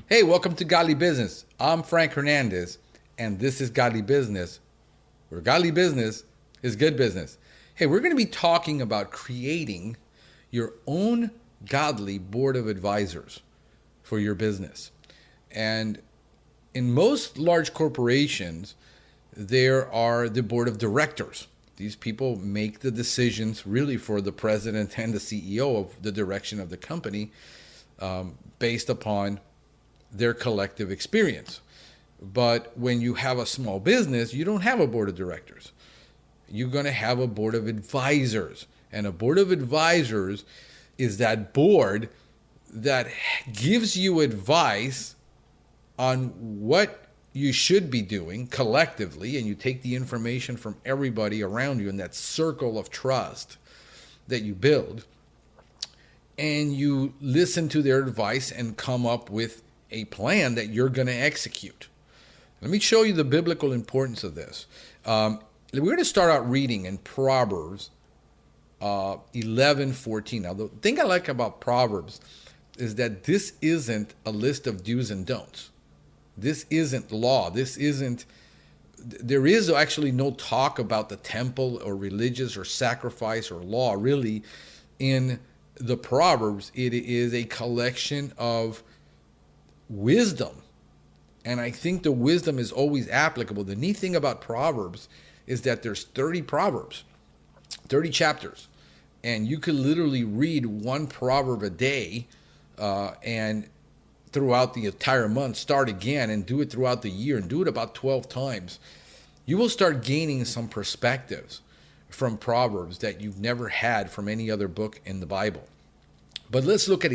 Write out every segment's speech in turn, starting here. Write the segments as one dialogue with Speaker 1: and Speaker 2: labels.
Speaker 1: Hey, welcome to Godly Business. I'm Frank Hernandez, and this is Godly Business, where godly business is good business. Hey, we're going to be talking about creating your own godly board of advisors for your business. And in most large corporations, there are the board of directors. These people make the decisions really for the president and the CEO of the direction of the company based upon their collective experience. But when you have a small business, you don't have a board of directors. You're going to have a board of advisors. And a board of advisors is that board that gives you advice on what you should be doing collectively, and you take the information from everybody around you in that circle of trust that you build, and you listen to their advice and come up with a plan that you're going to execute. Let me show you the biblical importance of this. We're going to start out reading in Proverbs 11:14. Now, the thing I like about Proverbs is that this isn't a list of do's and don'ts. This isn't law. There is actually no talk about the temple or religious or sacrifice or law really in the Proverbs. It is a collection of wisdom. And I think the wisdom is always applicable. The neat thing about Proverbs is that there's 30 Proverbs, 30 chapters. And you could literally read one proverb a day and throughout the entire month, start again and do it throughout the year and do it about 12 times. You will start gaining some perspectives from Proverbs that you've never had from any other book in the Bible. But let's look at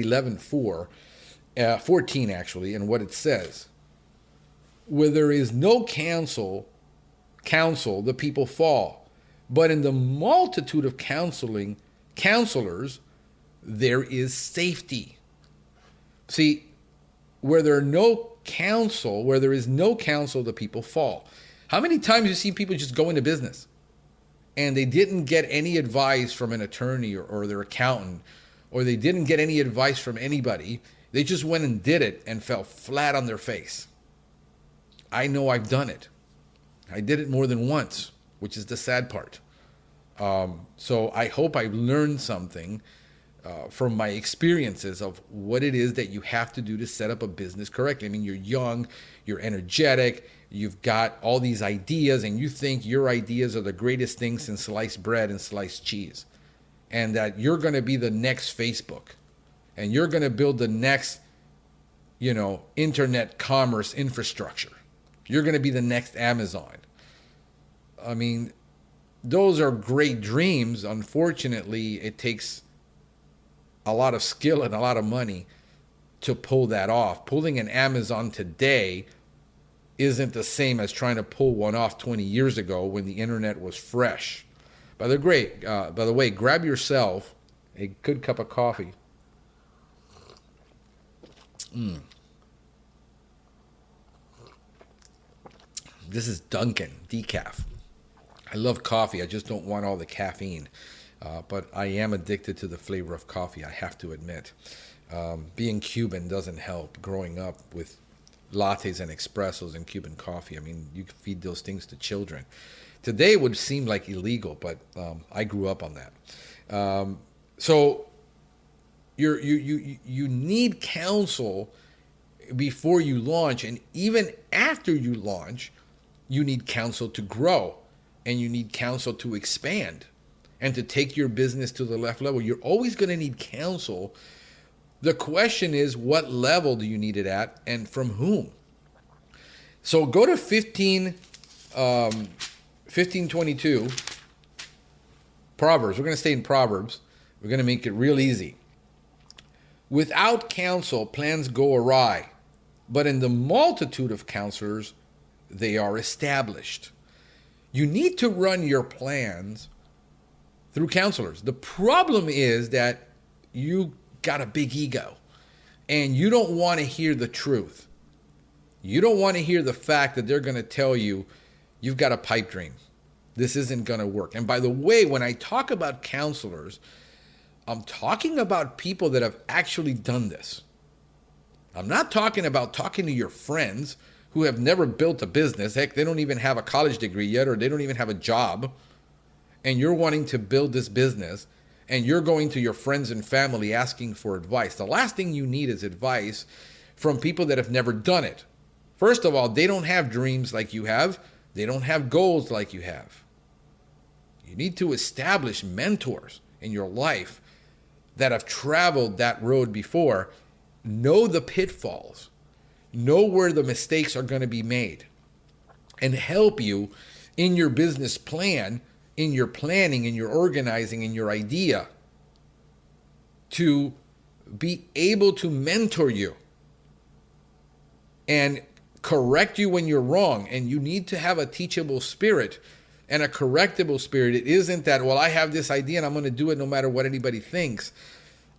Speaker 1: 14 actually, and what it says. Where there is no counsel, the people fall. But in the multitude of counselors, there is safety. See, where there is no counsel, the people fall. How many times you see people just go into business and they didn't get any advice from an attorney or their accountant, or they didn't get any advice from anybody? They just went and did it and fell flat on their face. I know I've done it. I did it more than once, which is the sad part. So I hope I've learned something from my experiences of what it is that you have to do to set up a business correctly. I mean, you're young, you're energetic, you've got all these ideas, and you think your ideas are the greatest things since sliced bread and sliced cheese, and that you're going to be the next Facebook, and you're going to build the next, internet commerce infrastructure. You're going to be the next Amazon. I mean, those are great dreams. Unfortunately, it takes a lot of skill and a lot of money to pull that off. Pulling an Amazon today isn't the same as trying to pull one off 20 years ago when the internet was fresh. By the way, grab yourself a good cup of coffee. This is Dunkin' decaf. I love coffee. I just don't want all the caffeine. But I am addicted to the flavor of coffee, I have to admit. Being Cuban doesn't help. Growing up with lattes and espressos and Cuban coffee, I mean, you can feed those things to children. Today it would seem like illegal, but I grew up on that. So you need counsel before you launch, and even after you launch, you need counsel to grow, and you need counsel to expand, and to take your business to the next level. You're always going to need counsel. The question is, what level do you need it at, and from whom? So go to 1522, Proverbs. We're going to stay in Proverbs. We're going to make it real easy. Without counsel, plans go awry, but in the multitude of counselors, they are established. You need to run your plans through counselors. The problem is that you got a big ego and you don't want to hear the truth. You don't want to hear the fact that they're going to tell you you've got a pipe dream. This isn't going to work. And by the way, when I talk about counselors, I'm talking about people that have actually done this. I'm not talking about talking to your friends who have never built a business. Heck, they don't even have a college degree yet, or they don't even have a job. And you're wanting to build this business, and you're going to your friends and family asking for advice. The last thing you need is advice from people that have never done it. First of all, they don't have dreams like you have. They don't have goals like you have. You need to establish mentors in your life that have traveled that road before, know the pitfalls, know where the mistakes are going to be made, and help you in your business plan, in your planning, in your organizing, in your idea, to be able to mentor you and correct you when you're wrong. And you need to have a teachable spirit and a correctable spirit. It isn't that, well, I have this idea and I'm going to do it no matter what anybody thinks.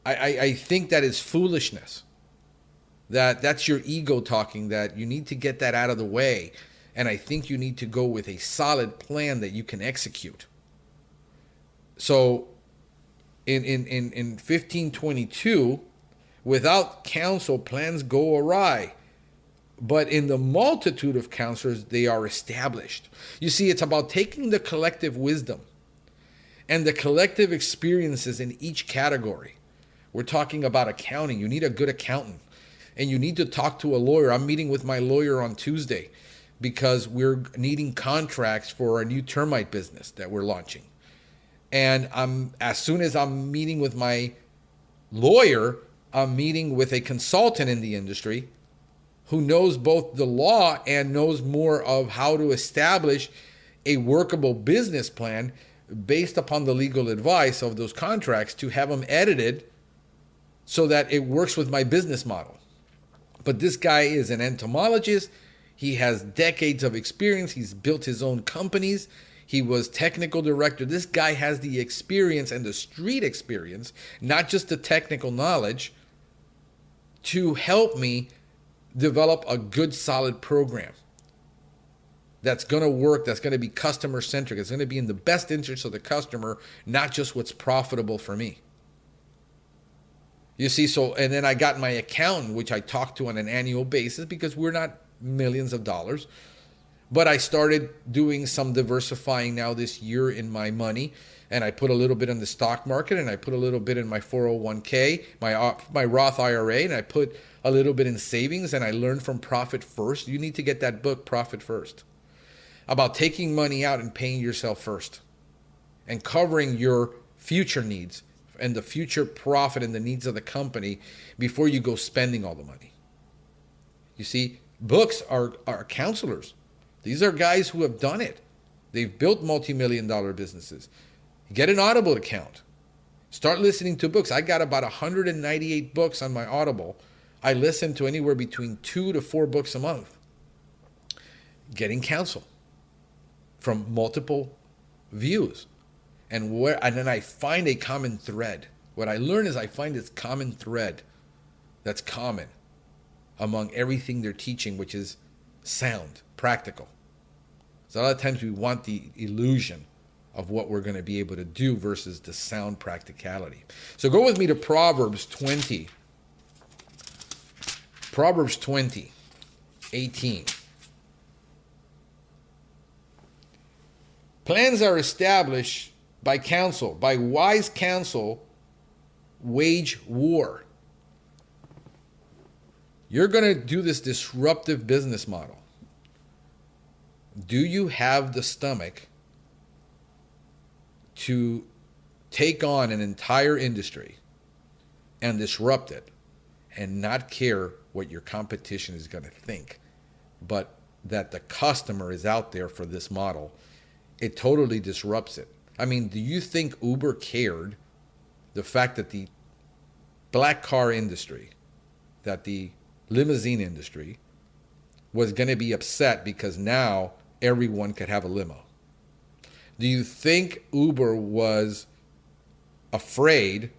Speaker 1: I think that is foolishness. That's your ego talking, that you need to get that out of the way. And I think you need to go with a solid plan that you can execute. So in 1522, without counsel, plans go awry. But in the multitude of counselors, they are established. You see, it's about taking the collective wisdom and the collective experiences in each category. We're talking about accounting. You need a good accountant. And you need to talk to a lawyer. I'm meeting with my lawyer on Tuesday because we're needing contracts for a new termite business that we're launching. And as soon as I'm meeting with my lawyer, I'm meeting with a consultant in the industry who knows both the law and knows more of how to establish a workable business plan based upon the legal advice of those contracts to have them edited so that it works with my business model. But this guy is an entomologist. He has decades of experience. He's built his own companies. He was technical director. This guy has the experience and the street experience, not just the technical knowledge, to help me develop a good, solid program that's going to work, that's going to be customer-centric. It's going to be in the best interest of the customer, not just what's profitable for me. You see, and then I got my accountant, which I talk to on an annual basis because we're not millions of dollars. But I started doing some diversifying now this year in my money. And I put a little bit in the stock market, and I put a little bit in my 401k, my Roth IRA, and I put a little bit in savings, and I learned from Profit First. You need to get that book, Profit First, about taking money out and paying yourself first and covering your future needs and the future profit and the needs of the company before you go spending all the money. You see, books are counselors. These are guys who have done it. They've built multi-million-dollar businesses. Get an Audible account. Start listening to books. I got about 198 books on my Audible. I listen to anywhere between 2 to 4 books a month. Getting counsel from multiple views. And then I find a common thread. What I learn is I find this common thread that's common among everything they're teaching, which is sound, practical. So a lot of times we want the illusion of what we're going to be able to do versus the sound practicality. So go with me to Proverbs 20. Proverbs 20, 18. Plans are established by counsel, by wise counsel, wage war. You're going to do this disruptive business model. Do you have the stomach to take on an entire industry and disrupt it and not care what your competition is going to think, but that the customer is out there for this model? It totally disrupts it. I mean, do you think Uber cared the fact that the black car industry, that the limousine industry was going to be upset because now everyone could have a limo? Do you think Uber was afraid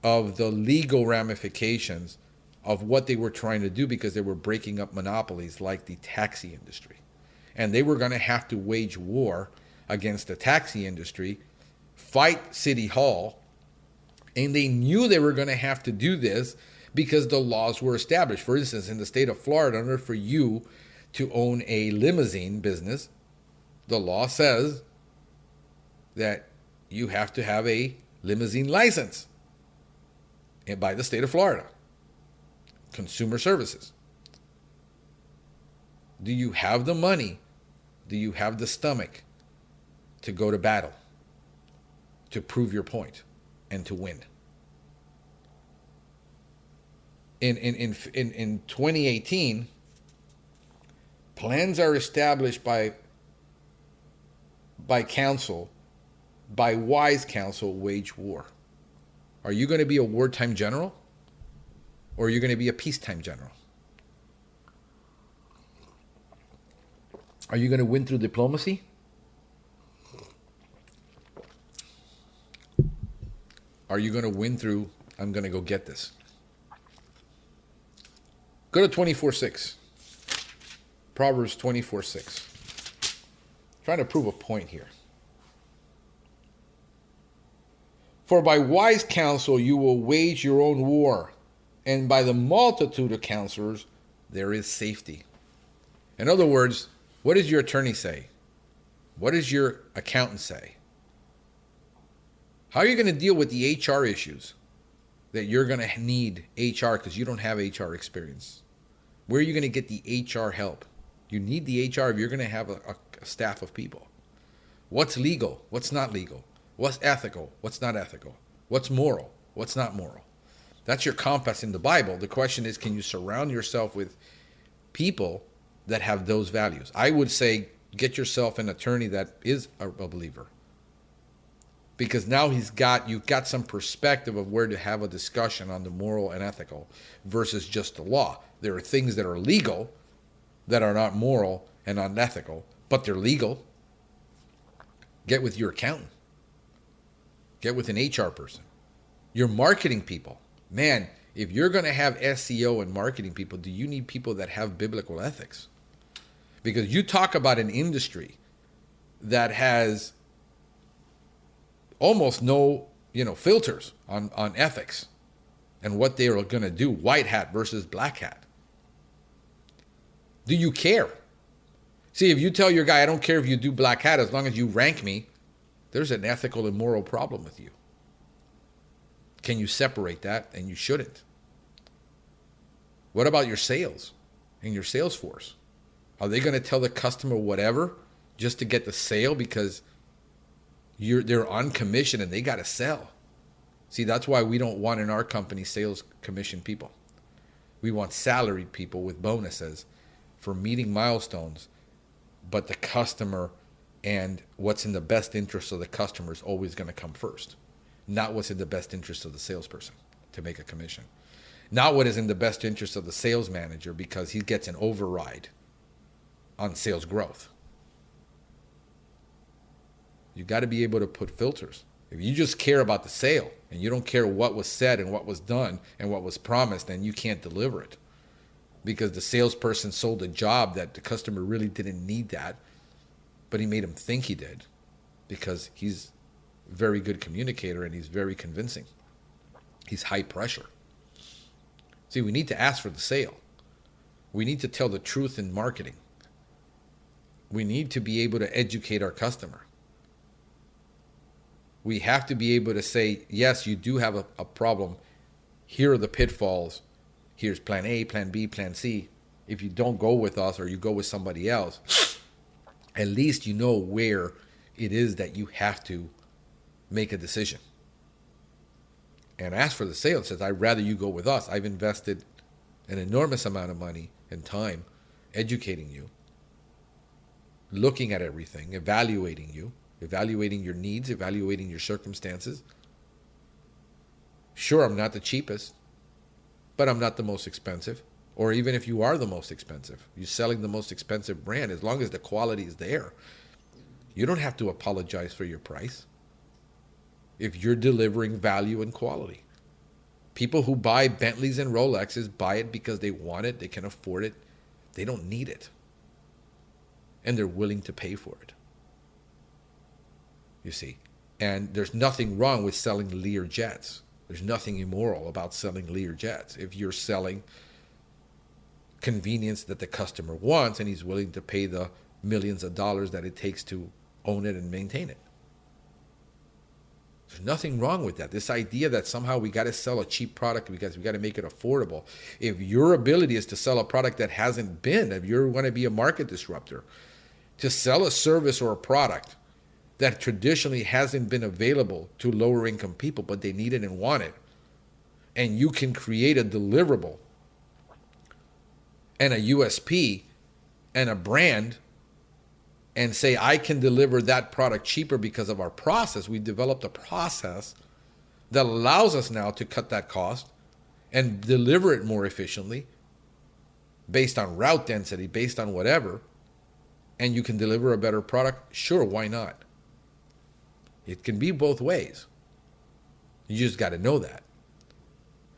Speaker 1: of the legal ramifications of what they were trying to do because they were breaking up monopolies like the taxi industry? And they were going to have to wage war against the taxi industry, fight City Hall, and they knew they were going to have to do this because the laws were established. For instance, in the state of Florida, in order for you to own a limousine business, the law says that you have to have a limousine license by the state of Florida. Consumer Services. Do you have the money? Do you have the stomach to go to battle, to prove your point, and to win? In 2018, plans are established by counsel, by wise counsel, wage war. Are you going to be a wartime general, or are you going to be a peacetime general? Are you going to win through diplomacy? Are you going to win through, I'm going to go get this? Go to 24:6. Proverbs 24:6. Trying to prove a point here. For by wise counsel you will wage your own war, and by the multitude of counselors there is safety. In other words, what does your attorney say? What does your accountant say? How are you going to deal with the HR issues that you're going to need HR because you don't have HR experience? Where are you going to get the HR help? You need the HR if you're going to have a staff of people. What's legal? What's not legal? What's ethical? What's not ethical? What's moral? What's not moral? That's your compass in the Bible. The question is, can you surround yourself with people that have those values? I would say get yourself an attorney that is a believer. Because now you've got some perspective of where to have a discussion on the moral and ethical versus just the law. There are things that are legal that are not moral and unethical, but they're legal. Get with your accountant. Get with an HR person. Your marketing people. Man, if you're going to have SEO and marketing people, do you need people that have biblical ethics? Because you talk about an industry that has almost no, filters on ethics and what they are going to do, white hat versus black hat. Do you care? See, if you tell your guy, I don't care if you do black hat as long as you rank me, there's an ethical and moral problem with you. Can you separate that? And you shouldn't. What about your sales and your sales force? Are they going to tell the customer whatever just to get the sale because they're on commission and they got to sell? See, that's why we don't want in our company sales commission people. We want salaried people with bonuses for meeting milestones, but the customer and what's in the best interest of the customer is always going to come first. Not what's in the best interest of the salesperson to make a commission. Not what is in the best interest of the sales manager because he gets an override on sales growth. You got to be able to put filters. If you just care about the sale and you don't care what was said and what was done and what was promised, then you can't deliver it. Because the salesperson sold a job that the customer really didn't need that, but he made him think he did because he's a very good communicator and he's very convincing. He's high pressure. See, we need to ask for the sale. We need to tell the truth in marketing. We need to be able to educate our customer. We have to be able to say, yes, you do have a problem. Here are the pitfalls. Here's plan A, plan B, plan C. If you don't go with us or you go with somebody else, at least you know where it is that you have to make a decision. And ask for the sale. It says, I'd rather you go with us. I've invested an enormous amount of money and time educating you, looking at everything, evaluating you, evaluating your needs, evaluating your circumstances. Sure, I'm not the cheapest, but I'm not the most expensive. Or even if you are the most expensive, you're selling the most expensive brand, as long as the quality is there, you don't have to apologize for your price if you're delivering value and quality. People who buy Bentleys and Rolexes buy it because they want it, they can afford it, they don't need it, and they're willing to pay for it. You see, and there's nothing wrong with selling Lear jets. There's nothing immoral about selling Lear jets if you're selling convenience that the customer wants and he's willing to pay the millions of dollars that it takes to own it and maintain it. There's nothing wrong with that. This idea that somehow we got to sell a cheap product because we got to make it affordable. If your ability is to sell a product that hasn't been, if you're going to be a market disruptor, to sell a service or a product that traditionally hasn't been available to lower income people, but they need it and want it, and you can create a deliverable and a USP and a brand and say, I can deliver that product cheaper because of our process. We developed a process that allows us now to cut that cost and deliver it more efficiently based on route density, based on whatever, and you can deliver a better product. Sure, why not? It can be both ways. You just got to know that.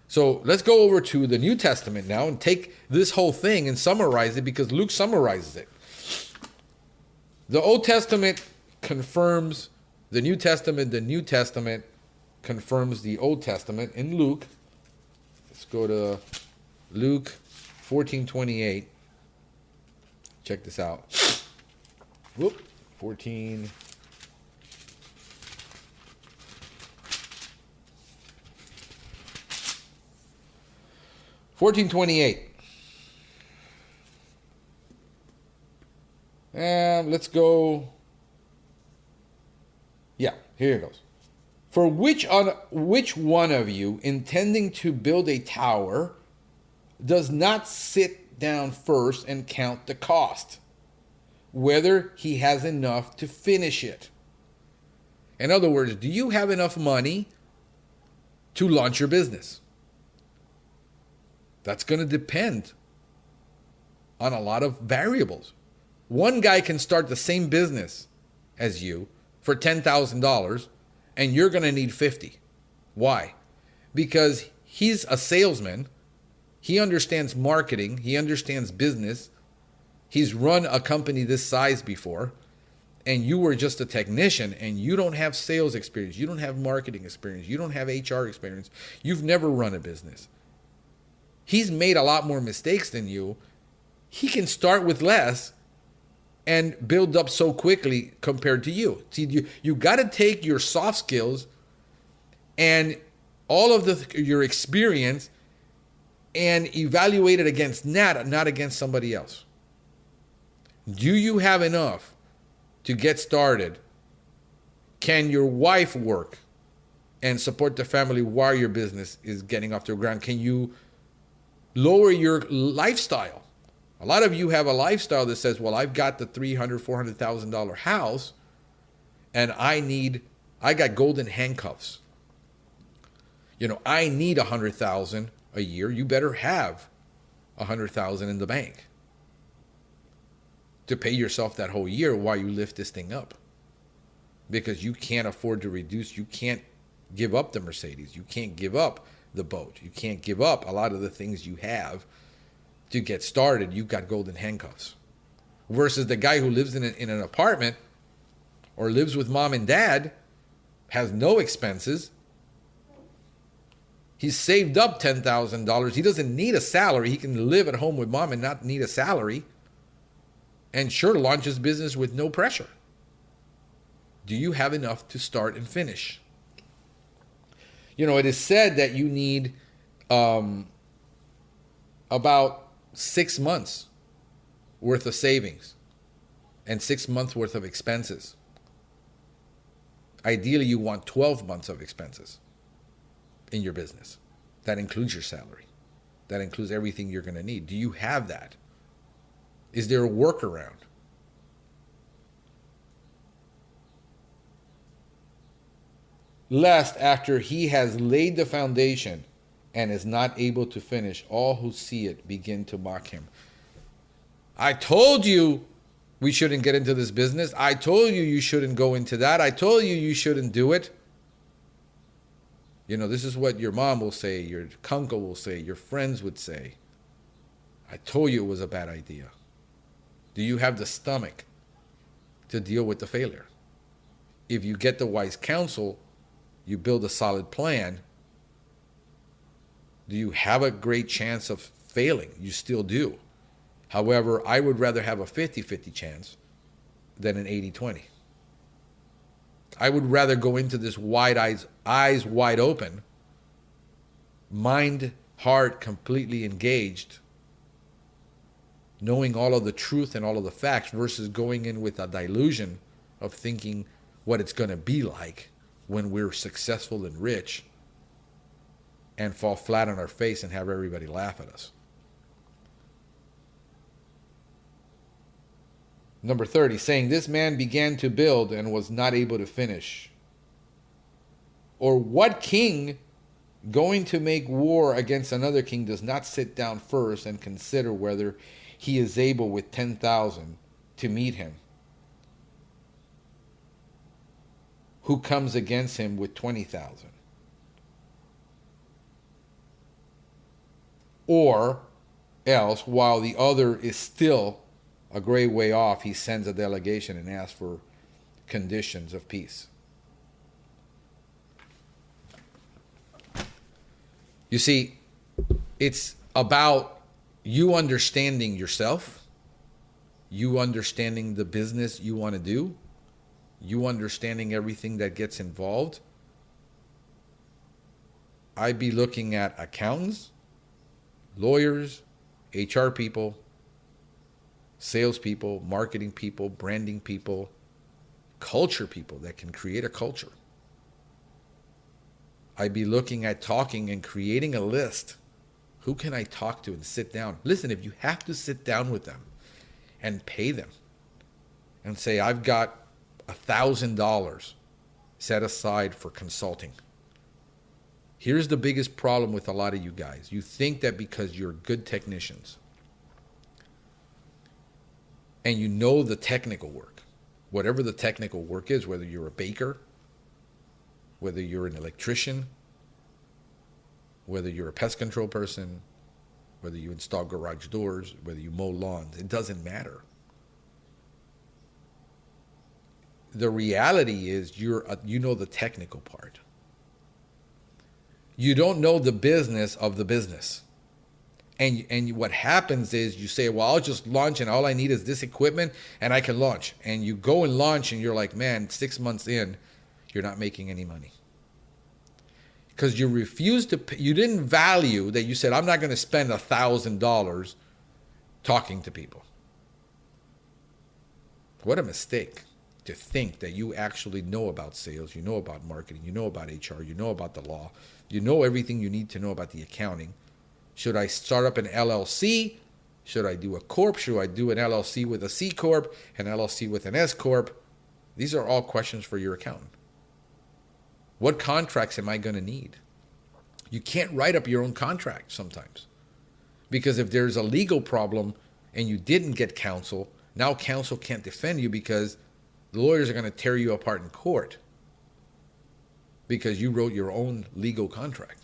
Speaker 1: So let's go over to the New Testament now and take this whole thing and summarize it, because Luke summarizes it. The Old Testament confirms the New Testament. The New Testament confirms the Old Testament. In Luke, let's go to Luke 14:28. Check this out. 14. And let's go. Yeah, here it goes. For which one of you, intending to build a tower, does not sit down first and count the cost, whether he has enough to finish it? In other words, do you have enough money to launch your business? That's going to depend on a lot of variables. One guy can start the same business as you for $10,000 and you're going to need 50. Why? Because he's a salesman. He understands marketing. He understands business. He's run a company this size before, and you were just a technician and you don't have sales experience. You don't have marketing experience. You don't have HR experience. You've never run a business. He's made a lot more mistakes than you. He can start with less and build up so quickly compared to you. See, you got to take your soft skills and all of your experience and evaluate it against that, not against somebody else. Do you have enough to get started? Can your wife work and support the family while your business is getting off the ground? Can you lower your lifestyle? A lot of you have a lifestyle that says, well, I've got the $300,000, $400,000 house and I got golden handcuffs. I need $100,000 a year. You better have $100,000 in the bank to pay yourself that whole year while you lift this thing up, because you can't afford to reduce. You can't give up the Mercedes. You can't give up the boat. You can't give up a lot of the things you have to get started. You've got golden handcuffs. Versus the guy who lives in an apartment or lives with mom and dad, has no expenses. He's saved up $10,000. He doesn't need a salary. He can live at home with mom and not need a salary. And sure, launch his business with no pressure. Do you have enough to start and finish? It is said that you need about 6 months worth of savings and 6 months worth of expenses. Ideally, you want 12 months of expenses in your business. That includes your salary. That includes everything you're going to need. Do you have that? Is there a workaround? Lest after he has laid the foundation and is not able to finish, all who see it begin to mock him. I told you we shouldn't get into this business. I told you you shouldn't go into that. I told you you shouldn't do it. This is what your mom will say, your uncle will say, your friends would say. I told you it was a bad idea. Do you have the stomach to deal with the failure? If you get the wise counsel, you build a solid plan, Do you have a great chance of failing? You still do. However, I would rather have a 50-50 chance than an 80-20. I would rather go into this eyes wide open, mind, heart completely engaged, knowing all of the truth and all of the facts versus going in with a delusion of thinking what it's going to be like when we're successful and rich and fall flat on our face and have everybody laugh at us. Number 30, saying this man began to build and was not able to finish. Or what king going to make war against another king does not sit down first and consider whether he is able with 10,000 to meet him, who comes against him with 20,000? Or else, while the other is still a great way off, he sends a delegation and asks for conditions of peace. You see, it's about you understanding yourself, you understanding the business you want to do, you understanding everything that gets involved. I'd be looking at accountants, lawyers, HR people, salespeople, marketing people, branding people, culture people that can create a culture. I'd be looking at talking and creating a list. Who can I talk to and sit down? Listen, if you have to sit down with them and pay them and say, I've got $1,000 set aside for consulting. Here's the biggest problem with a lot of you guys. You think that because you're good technicians and you know the technical work, whatever the technical work is, whether you're a baker, whether you're an electrician, whether you're a pest control person, whether you install garage doors, whether you mow lawns, it doesn't matter. The reality is you know the technical part. You don't know the business of the business. And what happens is you say, well, I'll just launch and all I need is this equipment and I can launch. And you go and launch and you're like, man, 6 months in, you're not making any money. Because you refused to pay, you didn't value that you said, I'm not going to spend $1,000 talking to people. What a mistake to think that you actually know about sales, you know about marketing, you know about HR, you know about the law, you know everything you need to know about the accounting. Should I start up an LLC? Should I do a corp? Should I do an LLC with a C corp, an LLC with an S corp? These are all questions for your accountant. What contracts am I going to need? You can't write up your own contract sometimes. Because if there's a legal problem and you didn't get counsel, now counsel can't defend you because the lawyers are going to tear you apart in court because you wrote your own legal contract.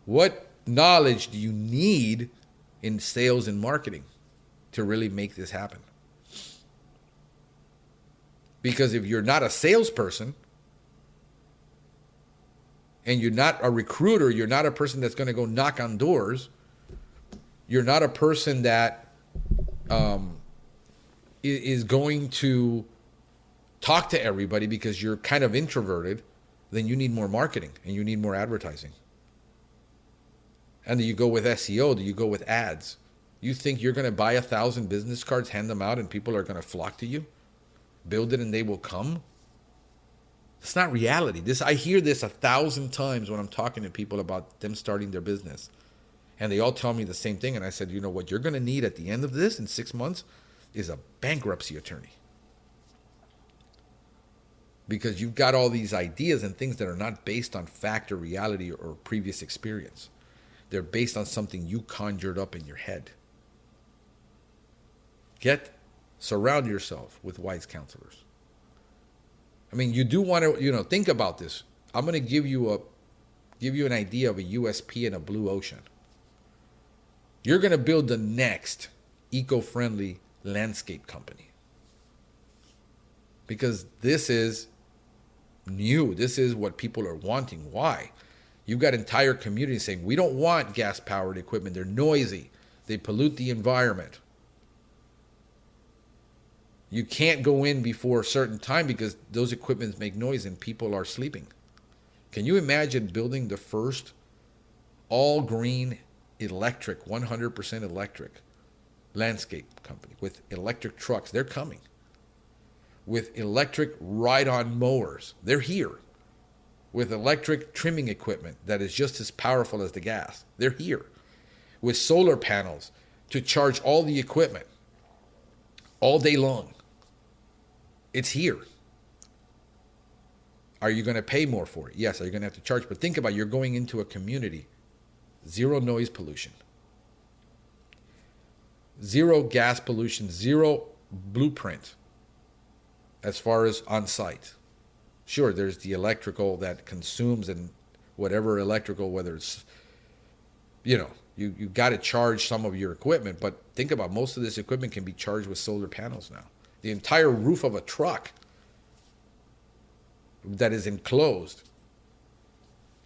Speaker 1: What knowledge do you need in sales and marketing to really make this happen? Because if you're not a salesperson and you're not a recruiter, you're not a person that's going to go knock on doors, you're not a person that is going to talk to everybody because you're kind of introverted, then you need more marketing and you need more advertising. And do you go with SEO? Do you go with ads? You think you're going to buy 1,000 business cards, hand them out, and people are going to flock to you? Build it and they will come? It's not reality. I hear this 1,000 times when I'm talking to people about them starting their business. And they all tell me the same thing. And I said, you know what you're going to need at the end of this in 6 months is a bankruptcy attorney. Because you've got all these ideas and things that are not based on fact or reality or previous experience. They're based on something you conjured up in your head. Surround yourself with wise counselors. I mean, you do want to, think about this. I'm going to give you an idea of a USP in a blue ocean. You're going to build the next eco-friendly landscape company. Because this is new. This is what people are wanting. Why? You've got entire communities saying, we don't want gas-powered equipment. They're noisy. They pollute the environment. You can't go in before a certain time because those equipments make noise and people are sleeping. Can you imagine building the first all-green electric, 100% electric landscape company with electric trucks? They're coming. With electric ride-on mowers. They're here. With electric trimming equipment that is just as powerful as the gas. They're here. With solar panels to charge all the equipment all day long. It's here. Are you going to pay more for it? Yes. Are you going to have to charge? But think about it. You're going into a community. Zero noise pollution. Zero gas pollution. Zero blueprint as far as on site. Sure, there's the electrical that consumes and whatever electrical, whether it's, you got to charge some of your equipment. But think about most of this equipment can be charged with solar panels now. The entire roof of a truck that is enclosed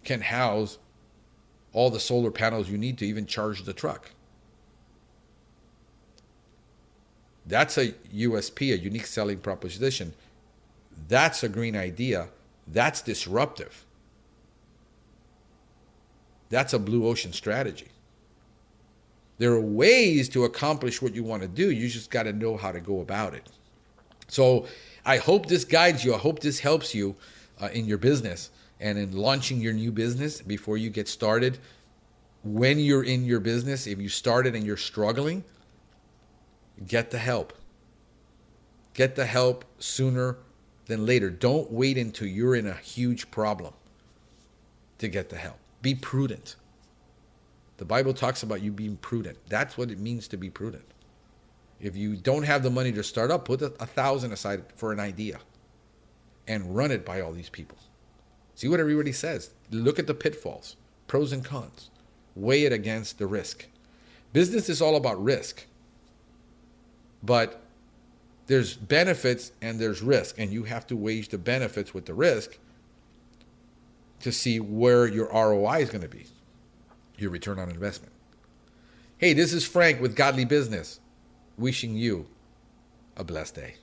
Speaker 1: can house all the solar panels you need to even charge the truck. That's a USP, a unique selling proposition. That's a green idea. That's disruptive. That's a blue ocean strategy. There are ways to accomplish what you want to do. You just got to know how to go about it. So I hope this guides you. I hope this helps you in your business and in launching your new business before you get started. When you're in your business, if you started and you're struggling, get the help. Get the help sooner than later. Don't wait until you're in a huge problem to get the help. Be prudent. The Bible talks about you being prudent. That's what it means to be prudent. If you don't have the money to start up, put $1,000 aside for an idea and run it by all these people. See what everybody says. Look at the pitfalls, pros and cons. Weigh it against the risk. Business is all about risk. But there's benefits and there's risk. And you have to weigh the benefits with the risk to see where your ROI is going to be, your return on investment. Hey, this is Frank with Godly Business, wishing you a blessed day.